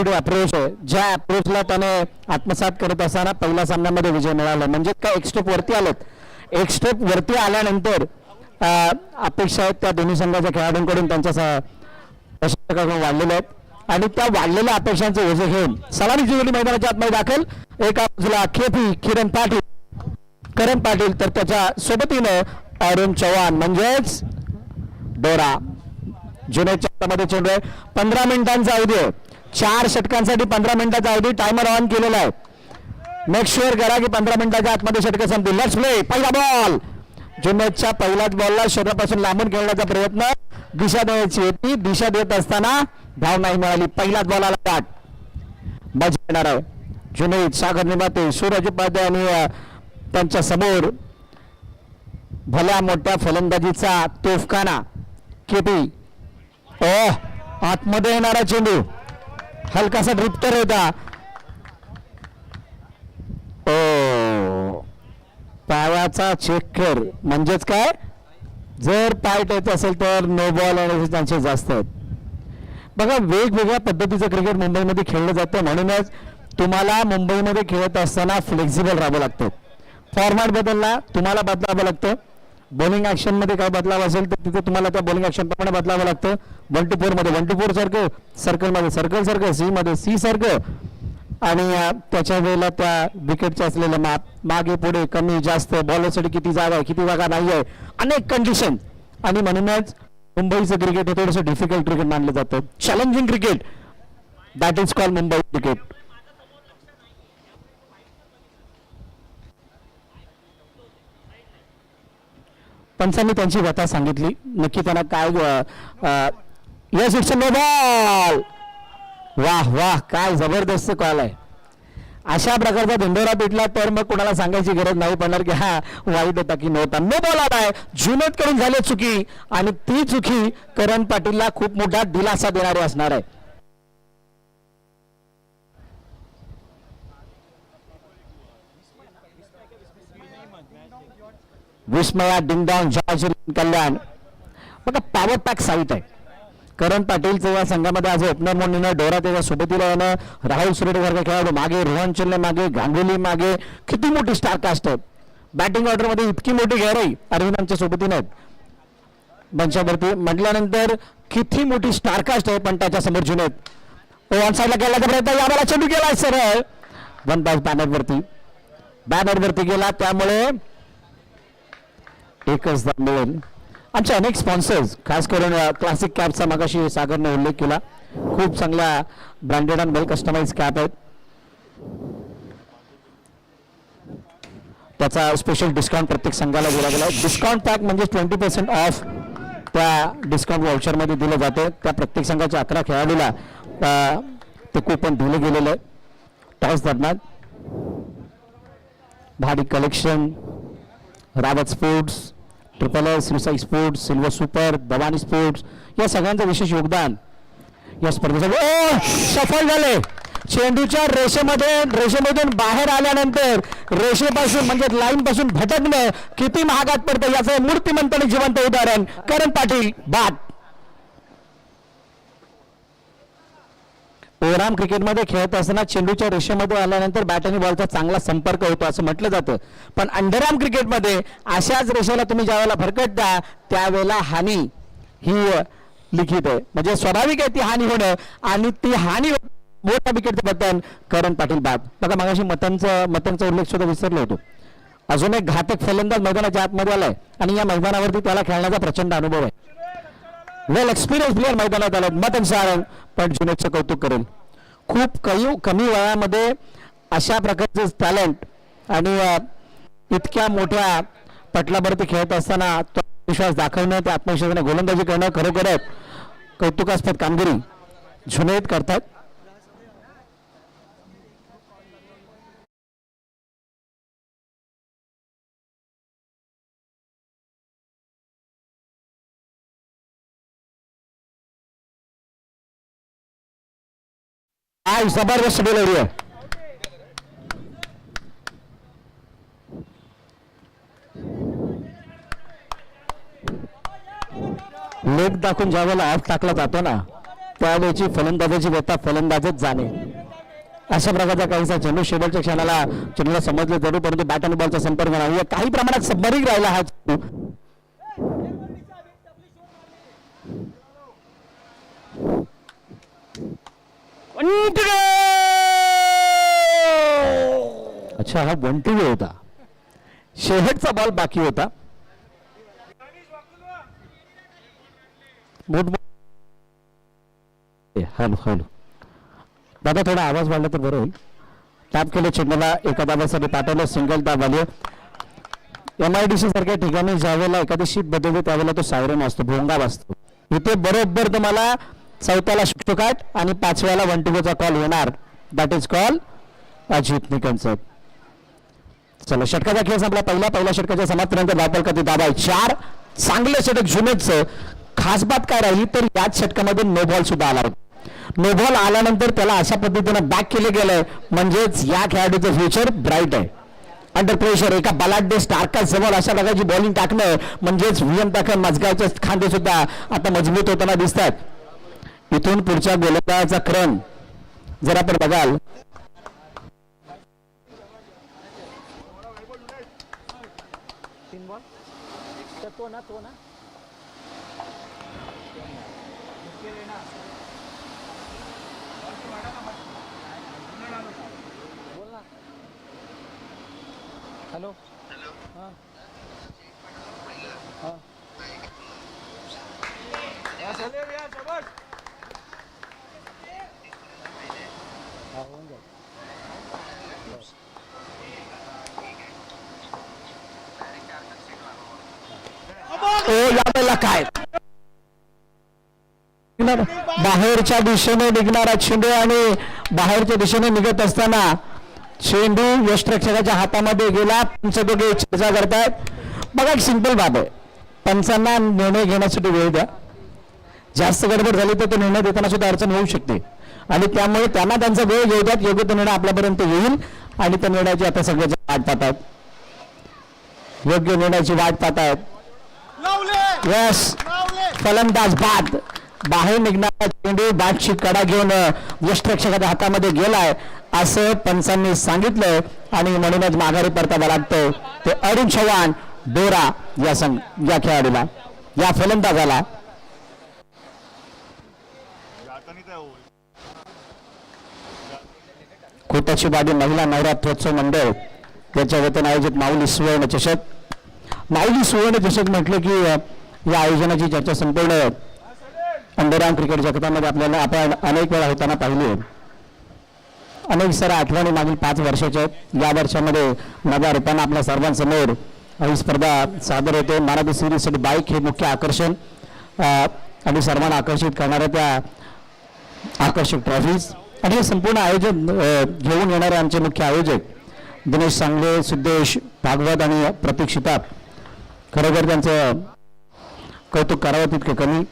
Approach आहे, ज्या अप्रोचला त्याने आत्मसात करत असताना पहिल्या सामन्यामध्ये विजय मिळाला. म्हणजे काय एक स्टेप वरती आलेत. एक स्टेप वरती आल्यानंतर अपेक्षा आहेत त्या दोन्ही संघाच्या खेळाडूंकडून त्यांच्या वाढलेल्या आहेत आणि त्या वाढलेल्या अपेक्षांचे ओझे घेऊन सलामी जुगली मैदानाच्या आतमध्ये दाखल. एका बाजूला केपी करण पाटील तर त्याच्या सोबतीनं अरुण चव्हाण म्हणजेच डोरा. जुनेच्या हातामध्ये चेंडू आहे. 15 मिनिटांचा अवधी आहे. 4 षटकांसाठी 15 मिनिटाचा अवधी टायमर ऑन केलेला आहे. मेक शुअर करा की 15 मिनिटाच्या आतमध्ये षटक संपतील. Let's play. पहिला बॉल. जुनेच्या पहिल्याच बॉलला शरीरापासून लांबून खेळण्याचा प्रयत्न. दिशा द्यायची होती. दिशा देत असताना धाव नाही मिळाली. पहिलाच बॉलाला गाठ. मजा येणार आहे. जुनेद सागर निर्माते सूरज उपाध्याय आणि त्यांच्या समोर भल्या मोठ्या फलंदाजीचा तोफखाना केपी. आतमध्ये येणारा चेंडू हलकासा ड्रिफ्टर होता. पायाचा चेक कर म्हणजेच काय, जर पाय टेत असेल तर नो बॉल येण्याचे चान्सेस जास्त आहेत. बघा वेगवेगळ्या पद्धतीचं क्रिकेट मुंबईमध्ये खेळलं जातं. म्हणूनच तुम्हाला मुंबईमध्ये खेळत असताना फ्लेक्झिबल राहावं लागतं. फॉर्मॅट बदलला तुम्हाला बदलावं लागतं. बॉलिंग ऍक्शन मध्ये काय बदलाव असेल तर तिथे तुम्हाला त्या बॉलिंग ऍक्शन प्रमाणे बदलावं लागतं. 1 to 4 मध्ये 1 to 4 सारखं, सर्कल मध्ये सर्कल, सी मध्ये सी सारखं आणि त्याच्या वेळेला त्या विकेटचे असलेलं माप मागे पुढे कमी जास्त, बॉलरसाठी किती जागा आहे किती जागा नाही आहे, अनेक कंडिशन. आणि म्हणूनच मुंबईचं क्रिकेट हे थोडंसं डिफिकल्ट क्रिकेट मानलं जातं. Challenging cricket, that is called Mumbai cricket. पंचांनी त्यांची व्यथा सांगितली. नक्की त्यांना काय यस इट्स नो बॉल. वाह वाह, काय जबरदस्त कॉल आहे. अशा प्रकारचा धिंडोरा पिटला तर मग कोणाला सांगायची गरज नाही पडणार की हा वाईट होता की नव्हता. नो बॉल आलाय. जुनेद कडून झाली चुकी आणि ती चुकी करण पाटीलला खूप मोठा दिलासा देणारी असणार आहे. विस्मया डिंगडॉंग जॉर्ज कल्याण. बघा पॉवर पॅक साईट आहे. करण पाटीलचं या संघामध्ये आज ओपनर म्हणून डोरा त्याच्या सोबतीला येणं, राहुल सुरेडकर खेळाडू मागे, रोहन चल्ले मागे, गांगुली मागे, किती मोठी स्टार कास्ट आहे. बॅटिंग ऑर्डर मध्ये इतकी मोठी गॅरई अरविंदांच्या सोबतीने आहेत. मंचावरती म्हटल्यानंतर किती मोठी स्टार कास्ट आहे. पण त्याच्या समोर जुनेद वन साईडला खेळण्याचा प्रयत्न, यावेळेला चेंडू केला सरळ वन बाय बॅनरवरती गेला. त्यामुळे एकच धाव मिळेल. आमचे अनेक स्पॉन्सर्स खास करून क्लासिक कॅपचा मगाशी सागरने उल्लेख केला. खूप चांगल्या branded and well customise cap आहेत. त्याचा स्पेशल डिस्काउंट प्रत्येक संघाला दिला गेला. डिस्काउंट पॅक म्हणजे 20% ऑफ त्या डिस्काउंट वाउचर मध्ये दिलं जातं. त्या प्रत्येक संघाच्या 11 खेळाडूला ते कूपन दिलं गेलेलं आहे. टॉस दरम्यान Bhadi collection, Rawat sports, triple S, रिसाई sports, silver super, Bhavani sports या सगळ्यांचं विशेष योगदान या स्पर्धेसाठी. सफल झाले. चेंडूच्या रेषेमधून बाहेर आल्यानंतर रेषेपासून म्हणजे लाईन पासून भटकणं किती महागात पडतं याचं मूर्तिमंत आणि जिवंत उदाहरण करण पाटील. बाद. ओव्हरआर्म क्रिकेटमध्ये खेळत असताना चेंडूच्या रेषेमध्ये आल्यानंतर बॅट आणि बॉलचा चांगला संपर्क होतो असं म्हटलं जातं. पण अंडरआर्म क्रिकेटमध्ये अशाच रेषेला तुम्ही ज्यावेळेला भरकटता त्यावेळेला हानी ही लिखित आहे. म्हणजे स्वाभाविक आहे ती हानी होणं आणि ती हानी मोठ्या विकेटचं पतन. करण पाटील बाद. बघा मगाशी मतांचा उल्लेख सुद्धा विसरलो होतो. अजून एक घातक फलंदाज मैदानाच्या आतमध्ये आलाय आणि या मैदानावरती त्याला खेळण्याचा प्रचंड अनुभव आहे. वेल एक्सपिरियन्स प्लेअर मैदानात आला मतन सारंग. पण जुनेदचं कौतुक करेल. खूप कमी वयामध्ये अशा प्रकारचे टॅलेंट आणि इतक्या मोठ्या पटलावरती खेळत असताना तो विश्वास दाखवणं, त्या आत्मविश्वासाने गोलंदाजी करणं खरोखरच कौतुकास्पद कामगिरी जुनेद करतात. जबरदस्त डिलिव्हरी आहे. लेग दाखवून ज्या वेळेला ऑफ टाकला जातो ना त्यावेळेची फलंदाजाची व्यथा फलंदाजच जाणे, अशा प्रकारचा काहीसा चेंडू शेवटच्या क्षणाला चेंडूला समजले जरूर, परंतु बॅट आणि बॉलचा संपर्क नाही, काही प्रमाणात सबरीक राहिला हा चेंडू. अच्छा, हा 1-2 होता, शेवटचा बॉल बाकी होता. हॅलो हॅलो दादा, थोडा आवाज वाढला तर बरं होईल. टॅप केले चेंडूला, एका दाबासाठी पाठवलं, सिंगल दाब आले. MIDC सारख्या ठिकाणी ज्यावेळेला एखादी शीट बदलते त्यावेळेला तो सायरन असतो, भोंगा वाजतो. इथे बरोबर तुम्हाला चौथ्याला षटकाट आणि 5व्याला 1-2 कॉल येणार. दॅट इज कॉल अजित निकंचन. चला, षटकाचा खेळ संपला. पहिल्या षटकाच्या समाप्तीनंतर धावपल कधी दाबाय 4. चांगले षटक जुनेच. खास बात काय राहिली तर याच षटकामध्ये नो बॉल सुद्धा आला. नो बॉल आल्यानंतर त्याला अशा पद्धतीने बॅक केले गेलंय, म्हणजेच या खेळाडूचं फ्युचर ब्राईट आहे. अंडर प्रेशर एका बलाढ्य स्टार्का जवळ अशा प्रकारची बॉलिंग टाकणं म्हणजेच VM टाकन मजगावचे खांदे सुद्धा आता मजबूत होताना दिसतात. इथून पुढच्या गोलंदाजाचा क्रम जर आपण बघाल, हॅलो हां हां यावेळेला काय बाहेरच्या दिशेने निघणारा चेंडू आणि बाहेरच्या दिशेने निघत असताना चेंडू यष्टरक्षकाच्या हातामध्ये गेला. पंच दोघे चर्चा करतायत. बघा, एक सिंपल बाब आहे, पंचांना निर्णय घेण्यासाठी वेळ द्या. जास्त गडबड झाली तर तो निर्णय देताना सुद्धा अडचण होऊ शकते आणि त्यामुळे त्यांना त्यांचा वेळ घेऊ द्यात. योग्य तो निर्णय आपल्यापर्यंत येईल आणि त्या निर्णयाची आता सगळ्याची वाट पाहतात. योग्य निर्णयाची वाट पाहतायत. यस, फलंदाज बाद. बाहेर निघणारा चेंडू बॅटची कडा घेऊन यष्टरक्षकाच्या हातामध्ये गेलाय असं पंचांनी सांगितलं आणि म्हणूनच माघारी परतावा लागतो. ते अरुण चव्हाण डोरा या खेळाडूला, या फलंदाजाला. खोट्याची बाडी महिला नवरात्रोत्सव मंडळ याच्या वतीने आयोजित माऊली सुवर्ण चषक. माऊली सुवर्ण चषक म्हटलं की या आयोजनाची चर्चा संपूर्ण अंडरआर्म क्रिकेट जगतामध्ये आपल्याला आपण अनेक वेळा होताना पाहिली. अनेक साऱ्या आठवणी मागील 5 वर्षाच्या आहेत. या वर्षामध्ये नव्या रूपाने आपल्या सर्वांसमोर ही स्पर्धा सादर होते. मारुती सिरीजसाठी बाईक हे मुख्य आकर्षण आणि सर्वांना आकर्षित करणाऱ्या त्या आकर्षक ट्रॉफीज आणि हे संपूर्ण आयोजन घेऊन येणारे आमचे मुख्य आयोजक दिनेश सांगले, सिद्धेश भागवत आणि प्रतीक शिताप. खरोखर त्यांचं कौतुक करावं तितके कमी.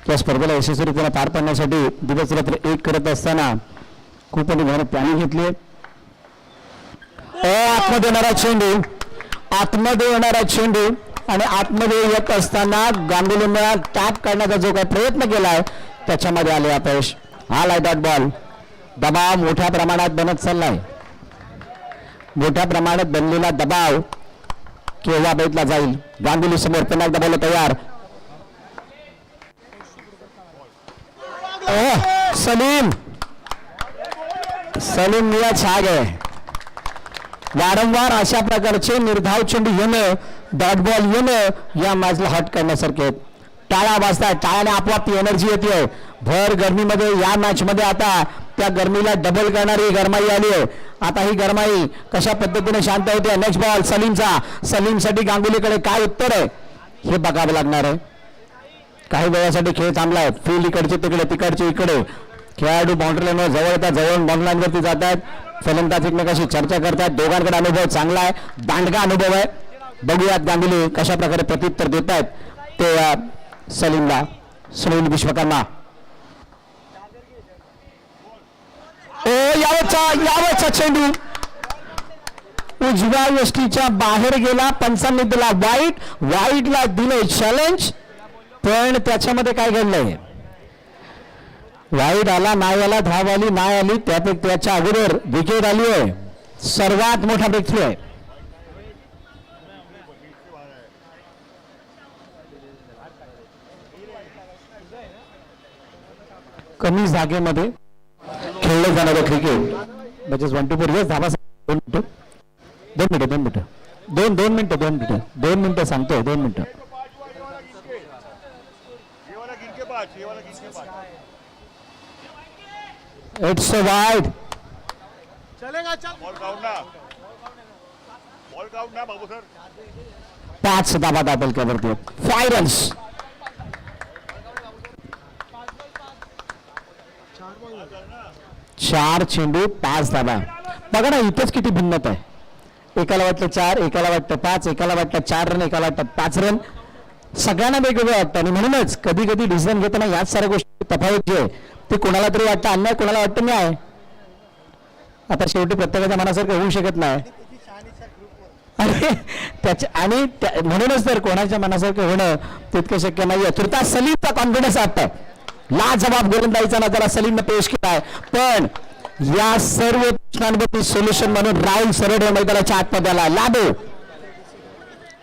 या स्पर्धेला यशस्वीरित्याने पार पाडण्यासाठी दिवस रात्र एक करत असताना खूप मेहनत त्यांनी घेतली. आतमध्ये येणारा चेंडू, आतमध्ये येणारा चेंडू आणि आतमध्ये येत असताना गांगुलीने टॅप करण्याचा जो काही प्रयत्न केलाय त्याच्यामध्ये आले अपयश. हा डॉट बॉल. दबाव मोठ्या प्रमाणात बनत चाललाय. मोठ्या प्रमाणात बनलेला दबाव केव्हा बैठला जाईल. गांगुली समोर पुन्हा दबावला तयार. सलीम निळा छाग आहे. वारंवार अशा प्रकारचे निर्धाव चेंडू येणं, डॉट बॉल येणं या मॅचला हट करण्यासारखे. टाळा वाजतात, टाळ्याने आपोआप ती एनर्जी येते. भर गरमीमध्ये या मॅच मध्ये आता त्या गरमीला डबल करणारी गरमाई आली आहे. आता ही गरमाई कशा पद्धतीने शांत होते. Next ball सलीमचा. सलीमसाठी गांगुलीकडे काय उत्तर आहे हे बघावं लागणार आहे. काही वेळासाठी खेळ थांबलाय. फील्ड इकडचे तिकडे, तिकडचे इकडे. खेळाडू बाउंड्री लाईनवर जवळ येतात, जवळ बाउंड्री लाईनवरती जातात. फलंदाज एकमेकाशी चर्चा करतात. दोघांकडे अनुभव चांगला आहे, दांडगा अनुभव आहे. बघूयात गांगुली कशा प्रकारे प्रत्युत्तर देत आहेत ते सलीमला. सुनील विश्वकर्मा. यावरचा चेंडू उजव्या यष्टीच्या बाहेर गेला. पंचांनी दिला वाईटला दिले चॅलेंज. पण त्याच्यामध्ये काय घडलंय, वाईट आला नाही आला, धाव आली नाही आली, त्याच्या अगोदर विकेट आली आहे. सर्वात मोठा ब्रेकथ्रू आहे. कमी जागेमध्ये खेळलं जाणारं क्रिकेट म्हणजे 1 to 4 धावा. 2 मिनिटं सांगतो. 2 मिनिटं. It's a wide. चलेगा चल. बॉल काउंट ना बाबू सर. 5 धावा दाखल केल्यावरती 5 रन्स. 4 चेंडू 5 धावा. बघा ना इथंच किती भिन्नता आहे. एकाला वाटतं 4, एकाला वाटतं 5, एकाला वाटतं 4 रन, एकाला वाटतं 5 रन. सगळ्यांना वेगवेगळं वाटतं आणि म्हणूनच कधी कधी डिसिजन घेताना याच साऱ्या गोष्टी तफावत जे आहे ते कोणाला तरी वाटतं अन्याय, कोणाला वाटतं न्याय. आता शेवटी प्रत्येकाच्या मनासारखं होऊ शकत नाही आणि म्हणूनच तर कोणाच्या मनासारखं होणं तितकं शक्य नाहीये. तुर्तास सलीमचा कॉन्फिडन्स वाटतं. लाजवाब गोलंदाजीचा नजारा सलीमनं पेश केलाय. पण या सर्व प्रश्नांवरती सोल्युशन म्हणून राहुल सरडे मैदानाच्या आतमध्ये आला. लाबो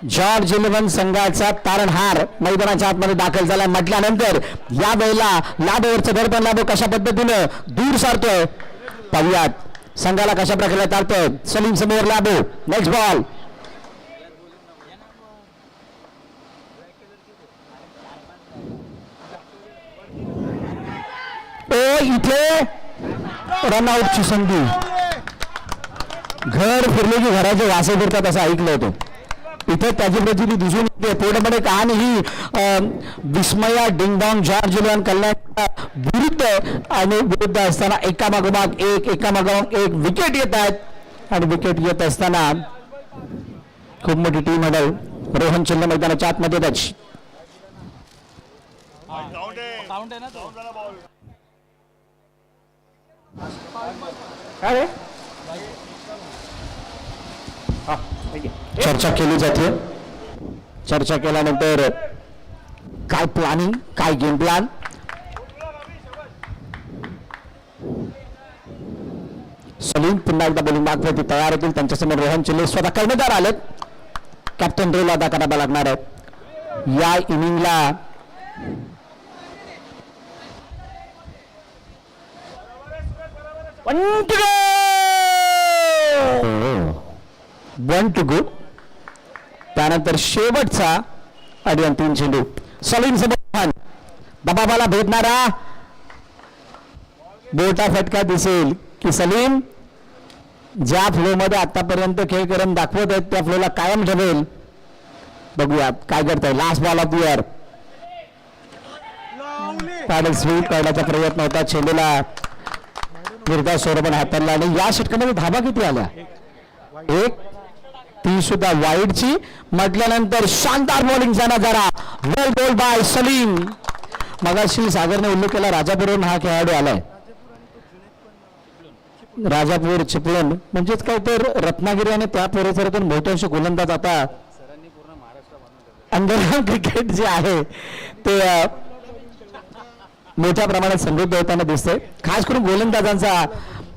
जॉर्ज 11 संघाचा तारणहार मैदानाच्या आतमध्ये दाखल झाला म्हटल्यानंतर या वेळेला लाबोवरचं दडपण लाबो कशा पद्धतीनं दूर सारतोय पाहूयात. संघाला कशा प्रकारे तारतोय. सलीम समोर लाबो. Next ball. इथे रनआउटची संधी. घर फिरले की घराचे वासे फिरतात असं ऐकलं होतं. इथे त्याची प्रचिती दिसून येते. पूर्णपणे कहाणी ही विस्मया डिंगडॉंग जॉर्ज 11 कल्याण विरुद्ध असताना एकामागोमाग एक विकेट येत आहेत आणि विकेट येत असताना खूप मोठी टीम हडल. रोहन चिल्ले मैदानाच्या आतमध्ये टच. चर्चा केली जाते. चर्चा केल्यानंतर काय प्लॅनिंग, काय गेम प्लॅन. सलीम पुन्हा एकदा बॉलिंग मागवरती तयार होतील. त्यांच्यासमोर रोहन चिल्ले स्वतः कर्णधार आलेत. कॅप्टन रोल अदा करावा लागणार आहे या इनिंगला. 1 to go. त्यानंतर शेवटचा आणि अंतिम चेंडू. सलीम समोर दबावाला भेटणारा बोटा फटका दिसेल की सलीम ज्या फ्लो मध्ये आतापर्यंत खेळ करून दाखवत आहेत त्या फ्लोला कायम ठेवेल. बघूया काय करताय. Last ball of the year. Paddle sweep करण्याचा प्रयत्न होता. चेंडूला निर्धार स्वरूपाने हाताळला आणि या षटकामध्ये धाबा किती आल्या. 1. ती सुद्धा वाईडची म्हटल्यानंतर शानदार बॉलिंगचा नजारा. वेल बॉल बाय सलीम. मगाशी सागरने उल्लेख केला राजापूरवरून हा खेळाडू आलाय. राजापूर चिपळूण म्हणजेच काय तर रत्नागिरी आणि त्या परिसरातून बहुतांश गोलंदाज आता अंडरग्राऊंड क्रिकेट जे आहे ते मोठ्या प्रमाणात समृद्ध होताना दिसतंय. खास करून गोलंदाजांचा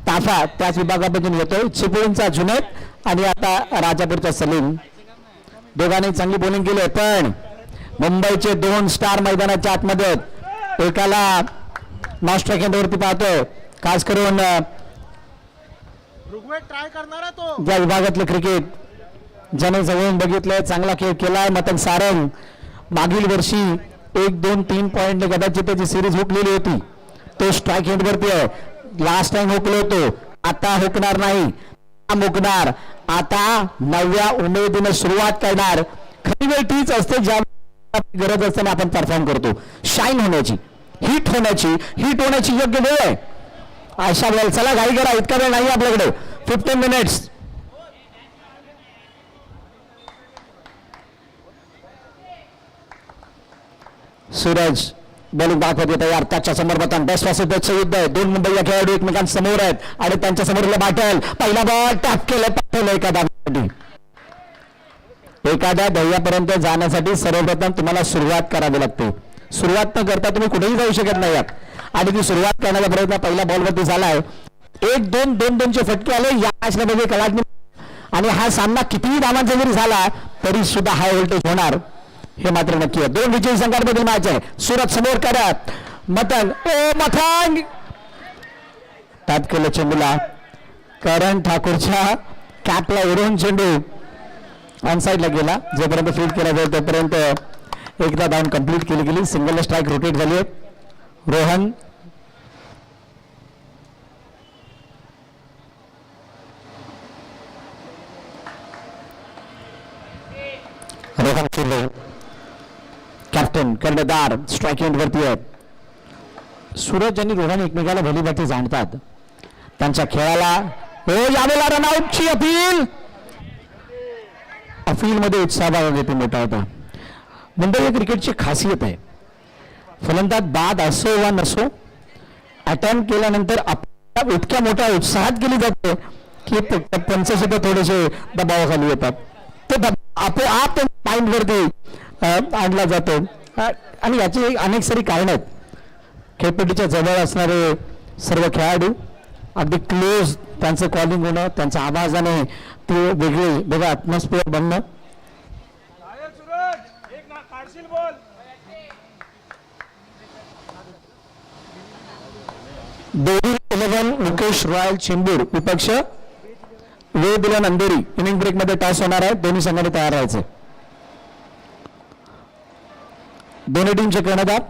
ताफा त्याच विभागामधून येतोय. चिपळूणचा जुनैद आणि आता राजापूरचा सलीम. दोघांनी चांगली बॉलिंग केली पण मुंबईचे 2 स्टार मैदानाच्या आतमध्ये. एकाला नॉस्ट्राईक एंडवरती पाहतोय. खास करून ट्राय करणार तो या विभागातलं क्रिकेट ज्याने जवळून बघितलंय, चांगला खेळ केलाय. मतन सारंग मागील वर्षी 1-2-3 पॉइंटने कदाचित त्याची सिरीज हुकलेली होती. तो स्ट्राईक एंडवरती आहे. लास्ट टाइम हुकलो होतो. आता हुकणार नाही. हुकणार. आता नव्या उमेदीने सुरुवात करणार. खरी वेळ तीच असते ज्या गरज असताना आपण परफॉर्म करतो. शाईन होण्याची, हिट होण्याची योग्य वेळ आहे. अशा वेळेला चला घाई करा. इतका वेळ नाही आपल्याकडे. 15 मिनिट्स. सूरज बॉलिंग दाखवत तयार. त्याच्या समोर बटन बेस्ट वासितेचं युद्ध आहे. 2 मुंबई खेळाडू एकमेकांसमोर आहेत आणि त्यांच्या समोर बाटल. पहिला बॉल टॅप केलं एखाद्या ध्येयापर्यंत जाण्यासाठी सर्वप्रथम तुम्हाला सुरुवात करावी लागते. सुरुवात न करता तुम्ही कुठेही जाऊ शकत नाही. आणि ती सुरुवात करण्याचा प्रयत्न पहिल्या बॉलवरती झालाय. 1-2 फटके आले या मॅचला बघे कलाटणी. आणि हा सामना कितीही धावांचा जरी झाला तरी सुद्धा हाय व्होल्टेज होणार हे मात्र नक्की आहे. 2 विजयी संघांमधील मॅच आहे. सुरत समोर करत मतंग मथांग त्यात केलं चेंडूला करण ठाकूरच्या कॅपला उडवून चेंडू ऑन साईडला गेला. जोपर्यंत फील्ड केला जाईल तोपर्यंत एकदा डाऊन कंप्लीट केली गेली. सिंगल स्ट्राईक रोटेट झाली. रोहन कॅप्टन कर्णधार स्ट्राईक एंड वरती आहेत. सूरज आणि रोहन एकमेकाला भलीभाती जाणतात. त्यांच्या खेळाला यावेळेला रनआउटची अपील मध्ये उत्साह बघायला येतो मोठा होता. मुंबई क्रिकेटची खासियत आहे. फलंदाज बाद असो वा नसो अटेम्प्ट केल्यानंतर आपल्या इतक्या मोठ्या उत्साहात केली जाते की पंच सुद्धा थोडेसे दबावाखाली येतात. ते आपोआप माइंड वरती आणला जातो आणि याची अनेक सारी कारण आहेत. खेळपट्टीच्या जवळ असणारे सर्व खेळाडू अगदी क्लोज त्यांचं कॉलिंग होणं, त्यांच्या आवाजाने ते वेगळे बघा ॲटमॉस्फिअर बनणं. दोरी 11 मुकेश रॉयल चेंबूर विपक्ष वेळ दिला अंधेरी. इनिंग ब्रेक मध्ये टॉस होणार आहे. दोन्ही संघाने तयार राहायचे. दोन्ही टीमचे कर्णधार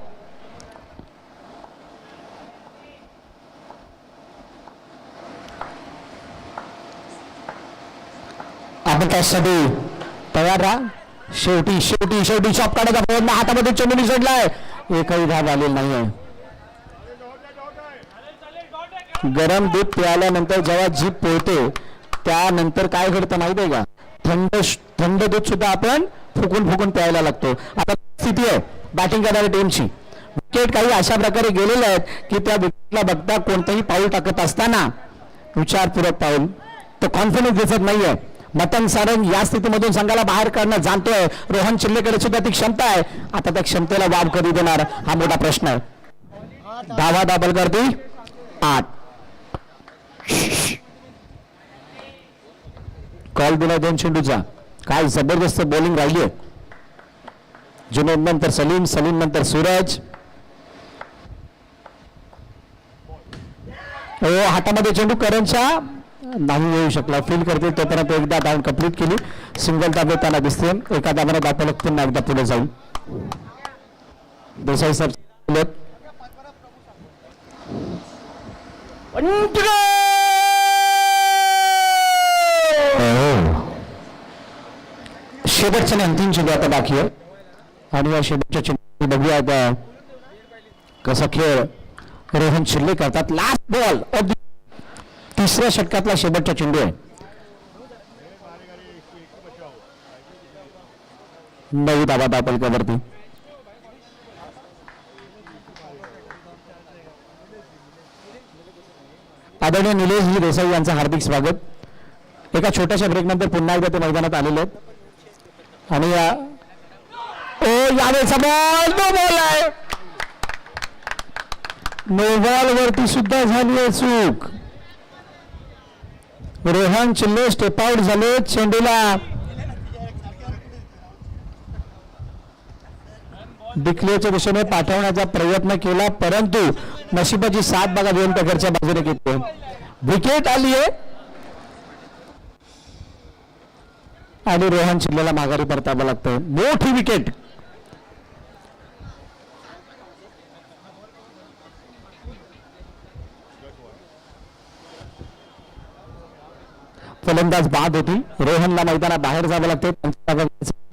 आपण त्यासाठी तयार राहा. शेवटी शेवटी शेवटी शॉप काढायचा प्रयत्न हातामध्ये चेंडू निसटलाय. एकही धाव आलेली नाहीये. गरम दूध प्यायल्यानंतर जेव्हा जीभ पोळते त्यानंतर काय घडतं माहिती आहे का? थंड दूध सुद्धा आपण फुकून फुकून प्यायला लागतो. आता स्थिती आहे बॅटिंग करणाऱ्या टीमची. विकेट काही अशा प्रकारे गेलेले आहेत की त्या विकेटला बघता कोणतंही पाऊल टाकत असताना विचारपूर्वक पाऊल तो कॉन्फिडन्स दिसत नाहीये. मतंग सारंग या स्थितीमधून संघाला बाहेर काढणं जाणतोय. रोहन चिल्लेकडे सुद्धा ती क्षमता आहे. आता त्या क्षमतेला वाव कधी देणार हा मोठा प्रश्न आहे. धावा दाबल करते 8. कॉल दिला 2 चेंडूचा. काय जबरदस्त बॉलिंग राहिली आहे. जुनैद नंतर सलीम, सलीम नंतर सूरज. हातामध्ये चेंडू करणच्या नाही येऊ शकला. फील करते तोपर्यंत एकदा डाऊन कंप्लीट केली. सिंगल दाबे त्याला दिसते. एका दाबाने दाखवलं पुन्हा एकदा पुढे जाईल. देसाई साहेब शेवटच्या अंतिम चेंडू आता बाकी आहे आणि या शेवटच्या चेंडू बघूया आता कसा खेळ रोहन चिल्ले करतात. लास्ट बॉल तिसऱ्या षटकातला शेवटचा चेंडू आहे. 9 धावा दापलकावरती. आदरणीय निलेशजी देसाई यांचं हार्दिक स्वागत. एका छोट्याशा ब्रेक नंतर पुन्हा एकदा ते मैदानात आलेले आहेत आणि यावेळेचा बॉल नो बॉल आहे. नो बॉल वरती सुद्धा झाली आहे चूक. रोहन चिल्ले स्टेप आउट झाले. चेंडूला डिक्लेअरच्या दिशेने पाठवण्याचा प्रयत्न केला परंतु नशिबाची साथ बघा वेनटकरच्या बाजूने घेतली. विकेट आली आहे आणि रोहन चिल्लेला माघारी परतावं लागतं. मोठी विकेट. फलंदाज बाद होती. रोहनला मैदानात बाहेर जावं लागतं.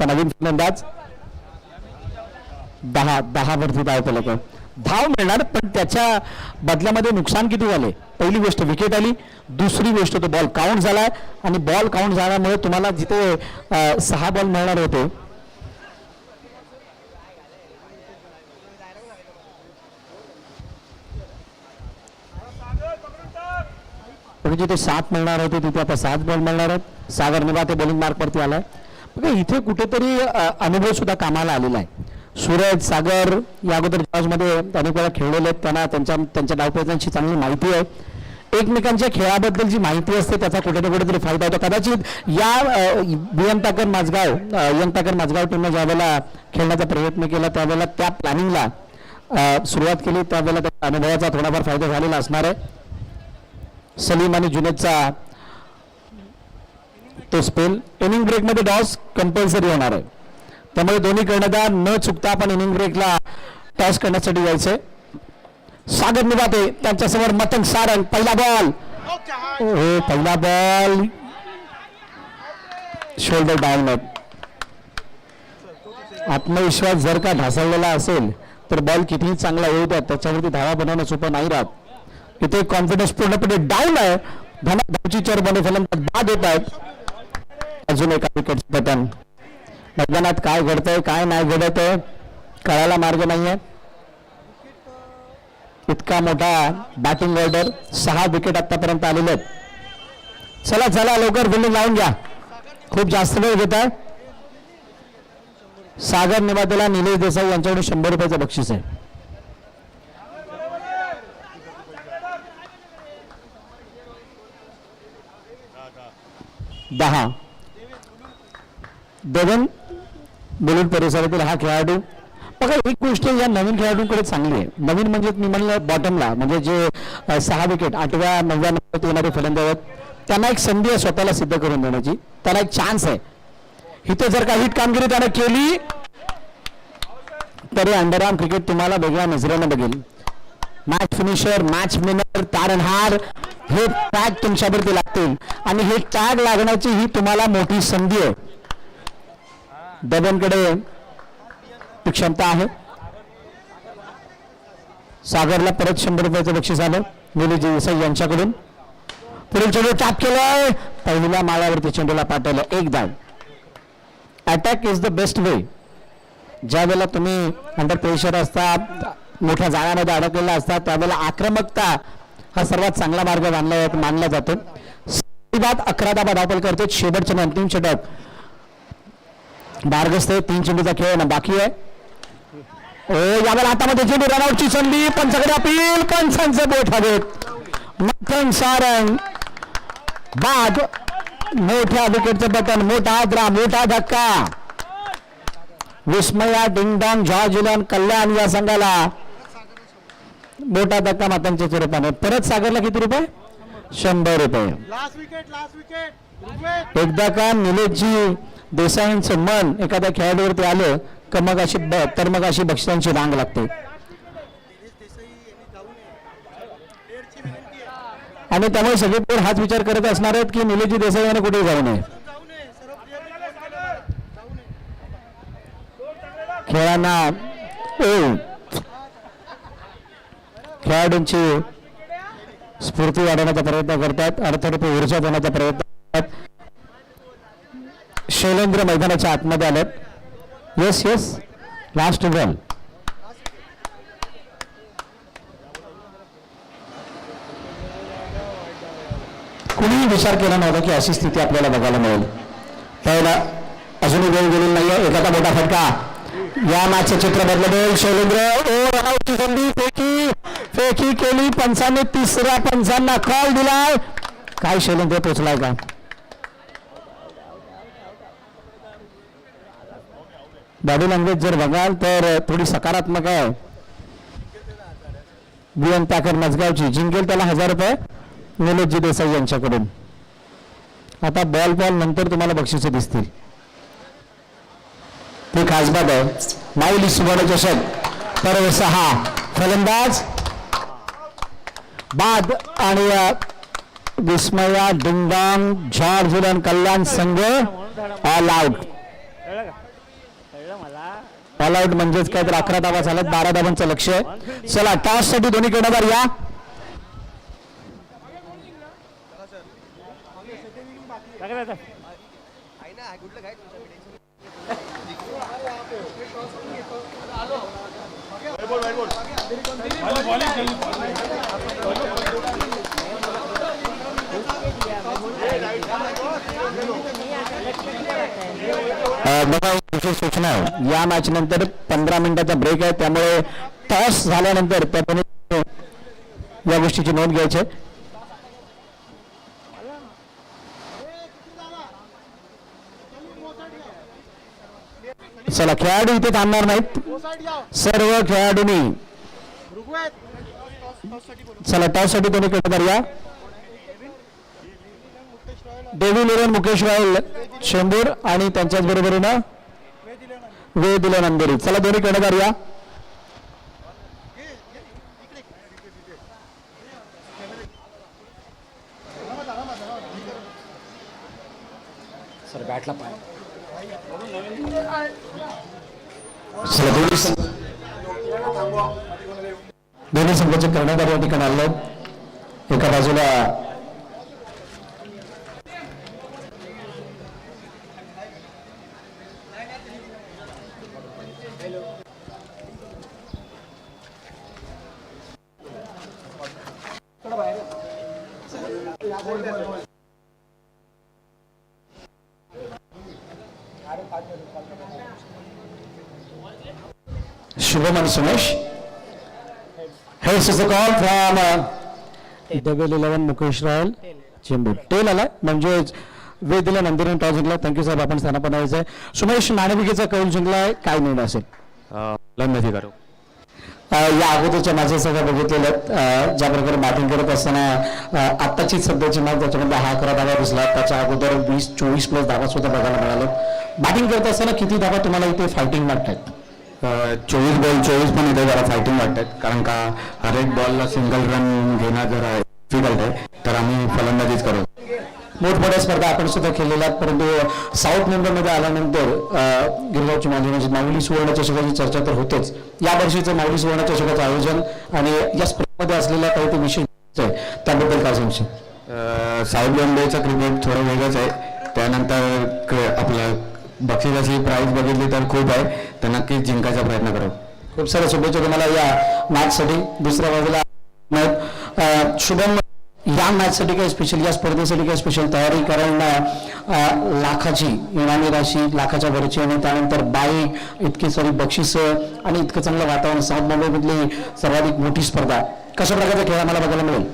नवीन फलंदाज 10 वरती धाव फलक. धाव मिळणार पण त्याच्या बदल्यामध्ये नुकसान किती झाले. पहिली गोष्ट विकेट आली. दुसरी गोष्ट तो बॉल काउंट झाला आणि बॉल काउंट झाल्यामुळे तुम्हाला जिथे 6 बॉल मिळणार होते पण जिथे 7 मिळणार होते तिथे आता 7 बॉल मिळणार आहेत. सागर निवाते बॉलिंग मार्क वरती आलाय. बघा इथे कुठेतरी अनुभव सुद्धा कामाला आलेला आहे. सूरज सागर या अगोदर मध्ये अनेक वेळा खेळलेले आहेत, त्यांना त्यांच्या डावपेचांची चांगली माहिती आहे. एकमेकांच्या खेळाबद्दल जी माहिती असते त्याचा कुठे ना कुठेतरी फायदा होतो. कदाचित या यंग ताकर माझगाव टीमने ज्या वेळेला खेळण्याचा प्रयत्न केला त्यावेळेला त्या प्लॅनिंगला सुरुवात केली त्यावेळेला त्या अनुभवाचा थोडाफार फायदा झालेला असणार आहे. सलीम आणि जुनेदचा तो स्पेल इनिंग ब्रेकमध्ये टॉस कंपल्सरी होणार आहे, त्यामुळे दोन्ही कर्णधार न चुकता आपण इनिंग ब्रेकला टॉस करण्यासाठी जायचंय. सागर निवाते त्यांच्यासमोर मतंग सारंग. पहिला बॉल, हो पहिला बॉल शोल्डर डाऊन. आत्मविश्वास जर का ढासळलेला असेल तर बॉल कितीही चांगला येऊ द्या, त्याच्यावरती धावा बनवणं सोपं नाही राहत. इथे कॉन्फिडन्स पूर्णपणे डाऊन आहे. धावची चोर बने फलंदाज बाद होत आहेत. अजून एका विकेटचं पतन. मैदानात काय घडतंय काय नाही घडत आहे कळायला मार्ग नाहीये. इतका मोठा बॅटिंग ऑर्डर, 6 विकेट आतापर्यंत आलेले आहेत. चला चला लवकर फिल्डिंग लावून घ्या, खूप जास्त वेळ घेत आहे. सागर निवातेला निलेश देसाई यांच्याकडून 100 रुपयाचं बक्षीस आहे. देवन बुलेट परिसरातील हा खेळाडू. बघा एक गोष्ट या नवीन खेळाडूंकडे चांगली आहे. नवीन म्हणजे मी म्हणलं बॉटमला, म्हणजे जे 6 विकेट 8व्या 9व्या नंबरात येणारे फलंदाज आहेत त्यांना एक संधी आहे स्वतःला सिद्ध करून देण्याची, त्याला एक चान्स आहे. इथे जर काही कामगिरी त्याने केली तरी अंडरआर्म क्रिकेट तुम्हाला वेगळ्या नजरेने बघेल. मॅच फिनिशर, मॅच विनर, तारणहार हे टॅग तुमच्यावरती लागतील आणि हे टॅग लागण्याची ही तुम्हाला मोठी संधी आहे. देवनकडे क्षमता आहे. सागरला परत 100 रुपयाचं बक्षीस आलं निलेश देसाई यांच्याकडून. पुढील चेंडू टॅप केलाय, पहिल्या माळ्यावरती चेंडूला पाठवलं. एक धाव. Attack is the best way. ज्या वेळेला तुम्ही अंडर प्रेशर असता, मोठ्या जाळ्यामध्ये अडकलेला असता, त्यावेळेला आक्रमकता हा सर्वात चांगला मार्ग मानला जातो. 11 धावा धावपल करते. शेवटचे अंतिम षटक बारगस्ते. 3 चेंडूचा खेळ बाकी आहे. यावेळेला हातामध्ये चेंडू, रनआउटची संधी, पंचाकडे अपील, पंचांचं बोट हवेत. मतंग सारंग बाद. मोठ्या विकेटचं बटन, मोठा आद्रा, मोठा धक्का. विस्मया डिंगडॉंग जॉर्जिलन कल्याण या संघाला मोठा धक्का मातांच्या स्वरूपाने. परत सागरला किती रुपये? 100 रुपये. Last wicket. एकदा का निलेशजी देसाईंचं मन एखाद्या खेळाडूवरती आलं तर मग अशी बक्षिसांची रांग लागते. आणि त्यामुळे सगळे पोर हाच विचार करत असणार आहेत की निलेशजी देसाई यांना कुठे जाऊ नये. खेळाडूंची स्फूर्ती वाढवण्याचा प्रयत्न करतात, अर्थरूपी ऊर्जा देण्याचा प्रयत्न करतात. शैलेंद्र मैदानाच्या आतमध्ये आलेत. Yes yes last ball. कुणीही विचार केला नव्हता की अशी स्थिती आपल्याला बघायला मिळेल. त्यावेळेला अजूनही वेळ गेलेली नाहीये. एखादा मोठा फटका या मॅचचं चित्र बदलले. शैलेंद्र रनआउटची संधी, फेकी केली. पंचांनी तिसऱ्या पंचांना कॉल दिलाय. काय शैलेंद्र पोचलाय का? बॉडी लँग्वेज जर बघाल तर थोडी सकारात्मक आहे. बीएन ताकर मजगावची. जिंकेल त्याला 1000 रुपये निलेशजी देसाई यांच्याकडून. आता बॉल नंतर तुम्हाला बक्षिसे दिसतील. ती खास बात आहे. माऊली सुवर्ण चषक पर्व 6 फलंदाज बाद आणि विस्मया डिंगडॉंग जॉर्जिलन कल्याण संघ ऑल आउट. ऑल आउट म्हणजेच काय तर 11 धावा झाल्यात. 12 धावांचं लक्ष आहे. चला टॉस साठी दोन्ही कर्णधार या. विशेष सूचना आहे, या मॅच नंतर 15 मिनिटाचा ब्रेक आहे, त्यामुळे टॉस झाल्यानंतर त्या दोन्ही या गोष्टीची नोंद घ्यायची आहे. चला, खेळाडू इथे थांबणार नाहीत. वो साइड जाओ. सर्व खेळाडूंनी ऋग्वेद. चला टॉससाठी दोन्ही कडे या. David eleven Mukesh royal Chembur आणि त्यांच्याच बरोबरीनं वेळ दिल्या नंदेरी. चला दोन्ही कडे या. सर बॅटला पाय. चला दोन्ही संघाचे कर्णधार या ठिकाणी आले. एका बाजूला शुभम आणि Sumesh. Here's the call from double 11 Mukesh royal Chembur. Tail आला म्हणजे वेळ दिल्या नंतर टॉस जिंकला. थँक्यू साहेब, आपण स्थानापन्न व्हायचं. सुमेश, नाणेफेकीचा कौल जिंकलाय, काय निर्णय असेल? फलंदाजी करू. या अगोदरच्या मॅचेस सगळ्या बघितलेल्या, ज्या प्रकारे बॅटिंग करत असताना आत्ताची सध्याची मॅच ज्याच्यामध्ये 11 धावा दिसला, त्याच्या अगोदर 20-24 प्लस धावा सुद्धा बघायला मिळाले. बॅटिंग करत असताना किती धावा तुम्हाला इथे फायटिंग वाटतात? 24 बॉल 24 पण इथे जरा फायटिंग वाटतात, कारण का हर एक बॉलला सिंगल रन घेणं जरा डिफिकल्ट आहे, तर आम्ही फलंदाजीच करू. मोठमोठ्या स्पर्धा आपण सुद्धा केलेल्या आहेत, परंतु साऊथ मुंबईमध्ये आल्यानंतर गिरगावची माझी म्हणजे माऊली सुवर्ण चषकाची चर्चा तर होतेच. या वर्षीचं माऊली सुवर्ण चषकाचं आयोजन आणि या स्पर्धेमध्ये असलेल्या काही ते विषय आहे, त्याबद्दल काय सांगशील? साऊथ मुंबईचं क्रिकेट थोडं वेगळंच आहे. त्यानंतर आपलं बक्षिसाची प्राईज बघितली तर खूप आहे, तर नक्कीच जिंकायचा प्रयत्न करू. खूप साऱ्या शुभेच्छा तुम्हाला या मॅचसाठी. दुसऱ्या बाजूला शुभम, या मॅचसाठी काय स्पेशल, या स्पर्धेसाठी काय स्पेशल तयारी? कारण लाखाची इनामी राशी, लाखाच्या वरची, आणि त्यानंतर बाईक, इतकी सारी बक्षिसं आणि इतकं चांगलं वातावरण, साऊथ मुंबईमधली सर्वाधिक मोठी स्पर्धा, कशा प्रकारचा खेळ आम्हाला बघायला मिळेल?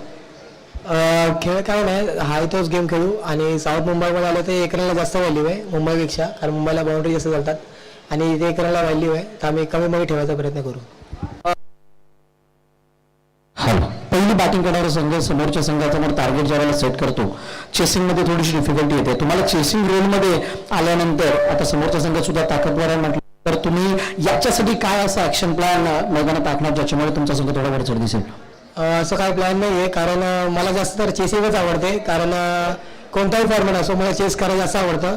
खेळ काय नाही, हाय तोच गेम खेळू. आणि साऊथ मुंबईमध्ये आलं तर एक रनला जास्त व्हॅल्यू आहे मुंबईपेक्षा, कारण मुंबईला बाउंड्री जास्त चालतात आणि इथे एक रनला व्हॅल्यू आहे, तर आम्ही कमी मध्ये ठेवायचा प्रयत्न करू. पहिली बॅटिंग करणारा संघ समोरच्या संघासमोर टार्गेट ज्यावेळेला सेट करतो, चेसिंगमध्ये थोडीशी डिफिकल्टी येते. तुम्हाला चेसिंग रोलमध्ये आल्यानंतर आता समोरचा संघ सुद्धा ताकदवर आहे म्हटलं तर तुम्ही याच्यासाठी काय असा ऍक्शन प्लॅन मैदानात टाकणार ज्याच्यामुळे तुमचा संघ थोडा वरचढ दिसेल? असं काय प्लॅन नाही आहे, कारण मला जास्त तर चेसिंगच आवडते. कारण कोणताही फॉर्मॅट असो, मला चेस करायला जास्त आवडतं,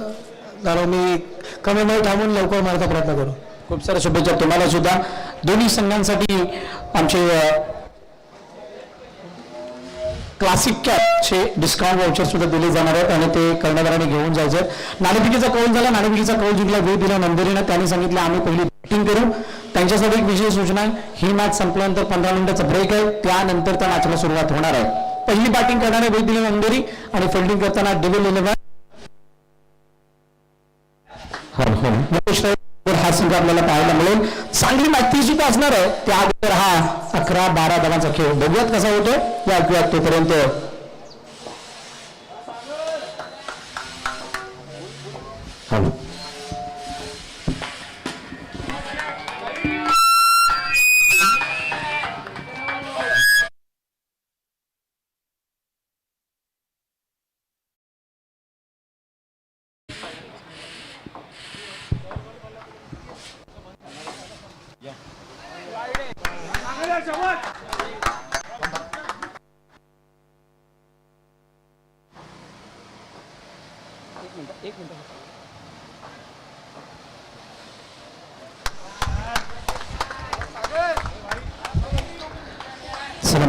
कारण मी कमी मध्ये थांबून लवकर मारायचा प्रयत्न करू. खूप साऱ्या शुभेच्छा तुम्हाला सुद्धा. दोन्ही संघांसाठी आमचे क्लासिक कॅपचे डिस्काउंट वाउचर सुद्धा दिले जाणार आहेत आणि ते कर्णधाराने घेऊन जायचं. नाणेफेकीचा कौल झाला, नाणेफेकीचा कौल जिंकला वेळ दिला नंदरीनं. त्यांनी सांगितलं आम्ही पहिली बॅटिंग करू. त्यांच्यासाठी एक विशेष सूचना आहे, ही मॅच संपल्यानंतर 15 मिनिटाचा ब्रेक आहे, त्यानंतर त्या मॅचला सुरुवात होणार आहे. पहिली बॅटिंग करणारे वेळ दिले नंदरी आणि फिल्डिंग करताना डबल 11 हा संघ आपल्याला पाहायला मिळेल. चांगली मॅच ती सुद्धा असणार आहे. त्या अगोदर हा 11-12 धावांचा खेळ बघूयात कसा होतो, या ऐकूयात. तोपर्यंत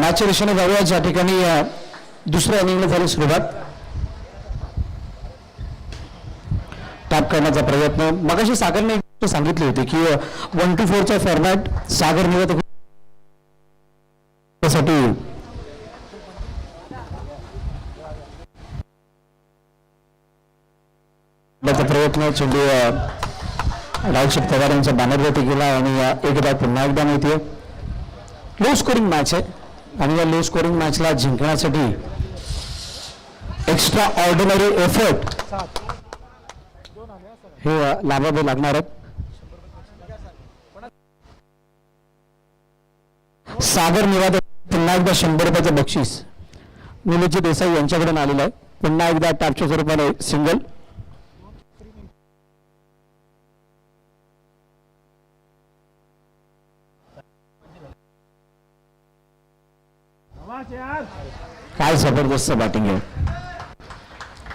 मॅचच्या दिशेने जाऊया, ज्या ठिकाणी दुसऱ्या इनिंगला झाली सुरुवात. टॅप करण्याचा प्रयत्न. मगाशी सागरने सांगितले होते की 1-4चा फॉर्मॅट सागर मिळत साठी प्रयत्न. चेंडू रावशेठ पवार यांच्या बॅनरवरती गेला आणि एकदा पुन्हा एकदा मिळते. लो स्कोरिंग मॅच आहे आणि या लो स्कोरिंग मॅचला जिंकण्यासाठी एक्स्ट्रा ऑर्डिनरी एफर्ट हे लाभावे लागणार आहेत. सागर निवादे पुन्हा एकदा 100 रुपयाचं बक्षीस निलेशजी देसाई यांच्याकडून आलेलं आहे. पुन्हा एकदा टॅपच्या स्वरूपाने सिंगल. काय जबरदस्त बॅटिंग आहे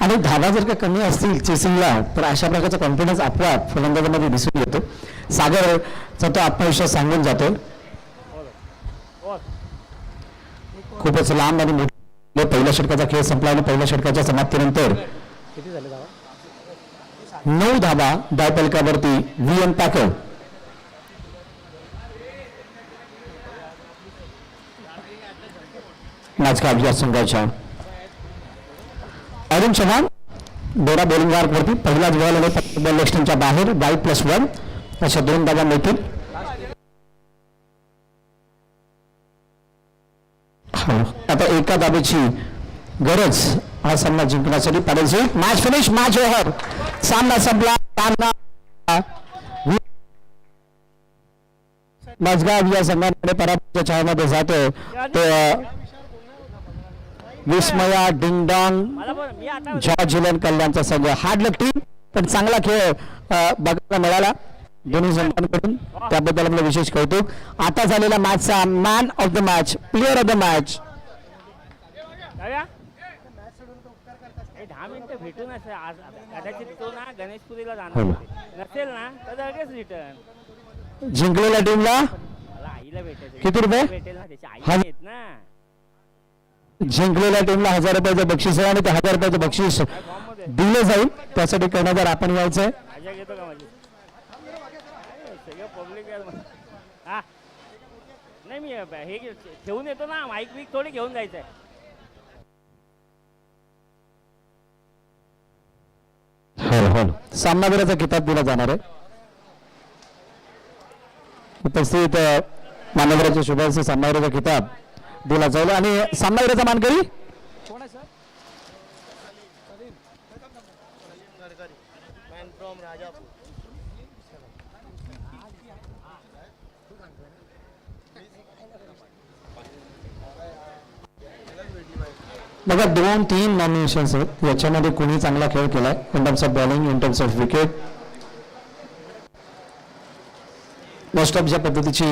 आणि धावा जर का कमी असतील चेसिंगला तर अशा प्रकारचा कॉन्फिडन्स आपोआप फलंदाजामध्ये दिसून येतो. सागरचा तो आत्मविश्वास सांगून जातो. खूपच लांब आणि मोठे पहिल्या षटकाचा खेळ संपला आणि पहिल्या षटकाच्या समाप्तीनंतर 9 धावा धावफलकावरती व्ही.एन. पॅकर. मॅच काढली संघाच्या अरुण चव्हाण दोरा बॉलिंग वरती पहिलाच बॉल आणि बॉल एक्स्टनच्या बाहेर 22+1 अशा 2 धावा मिळतील. आता एका धावेची गरज हा सामना जिंकण्यासाठी पडेल. मॅच फिनिश, मॅच ओव्हर, सामना संपला. मजगाव या संघाने पराभवाच्या छायामध्ये जातो तो विस्मया डिंगडॉंग जॉर्ज हिलन कल्याणचा संघ. हार्ड लक टीम पण चांगला खेळ बघायला मिळाला दोन्ही संघांकडून, त्याबद्दल आपलं विशेष कौतुक. आता झालेला मॅचचा man of the match, player of the match 10 मिनिटं भेटून आज कदाचित तो ना गणेशपुरीला जाणार नसेल ना तर लगेच रिटर्न जिंकलेल्या टीमला आईला भेटायचं. किती रुपये भेटेल ना त्याची आई आहेत ना. जिंकलेल्या टीमला 1000 रुपयाचं बक्षीस आहे आणि ते 1000 रुपयाचं बक्षीस दिलं जाईल. त्यासाठी कर्णधार आपण यायचंय. मजा घेतो का माझी सगळं पब्लिक हा नाही मी हे ठेवून येतो ना माईक वीक थोडी घेऊन जायचंय. सामनावीराचा किताब दिला जाणार आहे. उपस्थित मान्यवरांच्या शुभांशी सामनावीराचा किताब दिला जाईल आणि सामनावीराचा मानकरी बघा 2-3 नॉमिनेशन्स आहेत. याच्यामध्ये कोणी चांगला खेळ केलाय in terms of bowling, in terms of wicket. Most of ज्या पद्धतीची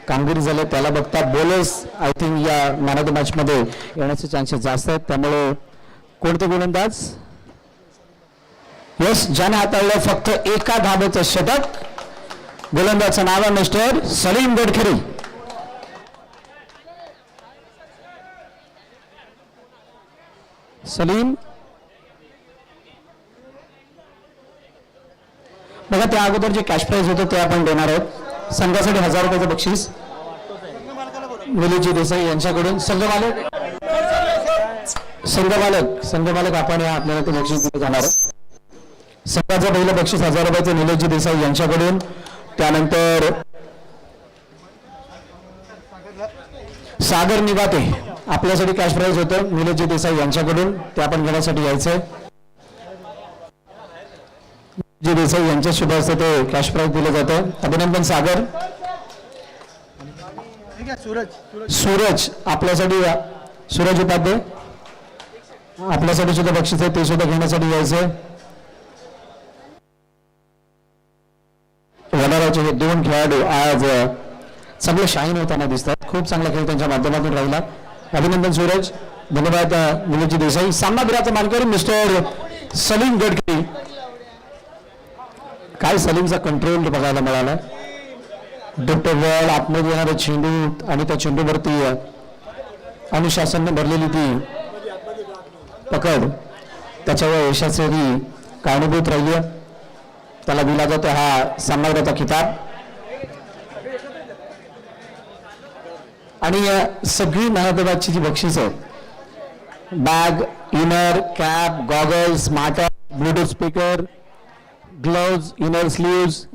कामगिरी झाली त्याला बघता बॉलर्स आय थिंक या मॅन ऑफ द मॅच मध्ये येण्याचे चान्सेस जास्त आहेत. त्यामुळे कोणते गोलंदाज यस ज्याने हाताळलं फक्त एका धावेचं षटक, गोलंदाजचं नाव आहे मिस्टर सलीम गडकरी. सलीम बघा त्या अगोदर जे कॅश प्राइज होतं ते आपण देणार आहोत. संघासाठी 1000 रुपयाचं बक्षीस निलेशजी देसाई यांच्याकडून. संघमालक आपण आपल्याला ते बक्षीस दिलं जाणार आहे. संघाचं पहिलं बक्षीस 1000 रुपयाचं निलेशजी देसाई यांच्याकडून. त्यानंतर सागर निवाते आपल्यासाठी कॅश प्राइज होतं निलेशजी देसाई यांच्याकडून, ते आपण घेण्यासाठी यायचंय. जी देसाई यांच्या शुभ हस्ते ते कॅश प्राइज दिलं जातं. अभिनंदन सागर. सूरज आपल्यासाठी, सूरज उपाध्याय आपल्यासाठी सुद्धा बक्षीस आहे, ते सुद्धा घेण्यासाठी यायचंय. वडाराचे हे 2 खेळाडू आज चांगले शाईन होताना दिसतात. खूप चांगला खेळ त्यांच्या माध्यमातून राहिला. अभिनंदन सूरज. धन्यवाद निलेशजी देसाई. सामनावीराचा मानकरी मिस्टर सलीम गडकरी. काय सलीमचा कंट्रोल बघायला मिळाला. डॉक्टर बॉल आतमध्ये येणारे चेंडू आणि त्या चेंडूवरती अनुशासनाने भरलेली ती पकड त्याच्यावर यशाची कारणीभूत राहिली. त्याला दिला जातो हा सामनावीराचा किताब. आणि सगळी महत्वाची जी बक्षीस आहे bag, inner, cap, goggles, smarter, Bluetooth speaker, gloves, inner sleeves,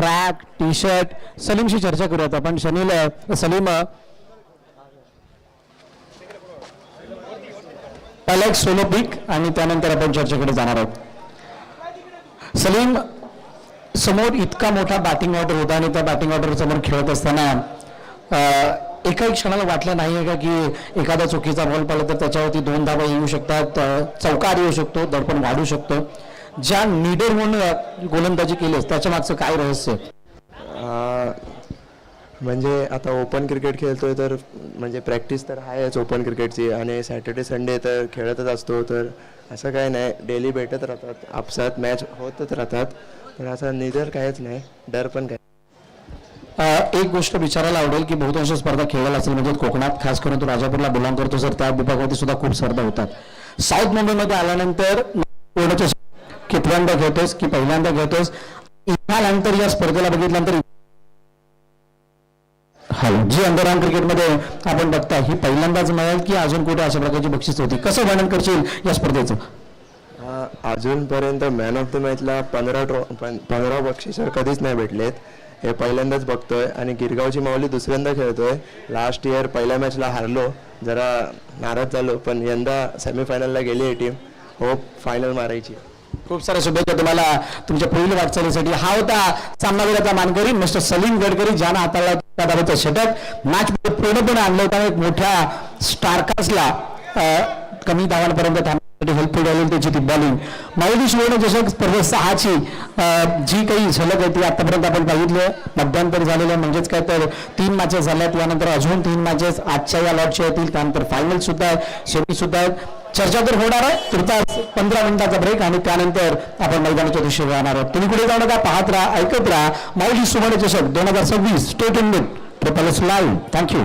track T shirt सलीमशी चर्चा करूयात आपण. सलीम पहिला एक सोलो पिक आणि त्यानंतर आपण चर्चेकडे जाणार आहोत. सलीम, समोर इतका मोठा बॅटिंग ऑर्डर होता आणि त्या बॅटिंग ऑर्डर समोर खेळत असताना एकाही क्षणाला वाटलं नाही आहे का की एखादा चुकीचा बॉल पडला तर त्याच्यावरती 2 धावा येऊ शकतात, चौकार येऊ शकतो, दडपण वाढू शकतो. ज्या नीडर म्हणून गोलंदाजी केलीस त्याच्या मागचं काय रहस्य? म्हणजे आता ओपन क्रिकेट खेळतोय तर म्हणजे प्रॅक्टिस तर आहेच ओपन क्रिकेटची आणि सॅटर्डे संडे तर खेळतच असतो. तर असं काय नाही, डेली भेटत राहतात, आपसात मॅच होतच राहतात. तर असं निधर काहीच नाही, डर पण काय. एक गोष्ट विचारायला आवडेल की बहुतांश स्पर्धा खेळायला असेल म्हणजे कोकणात, खास करून तो राजापूरला बिलॉंग करतो सर, त्या विभागामध्ये सुद्धा खूप स्पर्धा होतात. साऊथ मुंबईमध्ये आल्यानंतर कितव्यांदा खेळतोस की पहिल्यांदा खेळतोस? इथं आल्यानंतर या स्पर्धेला बघितल्यानंतर जी अंडरआर्म क्रिकेटमध्ये आपण बघता ही पहिल्यांदाच मिळेल की अजून कुठे अशा प्रकारची बक्षीस होती? कसं वर्णन करशील या स्पर्धेचं? अजूनपर्यंत मॅन ऑफ द मॅचला 15 बक्षीस कधीच नाही भेटलेत. हे पहिल्यांदाच बघतोय आणि गिरगावची माऊली दुसऱ्यांदा खेळतोय. लास्ट इयर पहिल्या मॅचला हारलो, जरा नाराज झालो, पण यंदा सेमीफायनलला गेली आहे टीम. होप फायनल मारायची. खूप साऱ्या शुभेच्छा तुम्हाला तुमच्या पुढील वाटचालीसाठी. हा होता सामनावीराचा मानकरी मिस्टर सलीम गडकरी, ज्यानं हाताळला धाबाचं षटक. मॅच पूर्णपणे आणलं होतं. एक मोठ्या स्टारकास्टला कमी धावांपर्यंत थांबण्यासाठी हेल्पफुल राहिली त्याची ती बॉलिंग. माऊली सुवर्णचषक स्पर्धेत 6ची जी काही झलक आहे ती आतापर्यंत आपण पाहिली. मध्यांतर झालेलं म्हणजेच काय तर 3 मॅचेस झाल्यात, यानंतर अजून 3 मॅचेस आजच्या या लॉटच्या येतील, त्यानंतर फायनल सुद्धा आहे, सेमी सुद्धा आहे. चर्चा तर होणार आहे. तुर्तास 15 मिनिटाचा ब्रेक आणि त्यानंतर आपण मैदानाच्या दिशेने जाणार आहोत. तुम्ही कुठे जाऊ नका, पाहत राहा, ऐकत राहा. माऊली सुवर्णचषक 2026 state Indian triple S live. Thank you.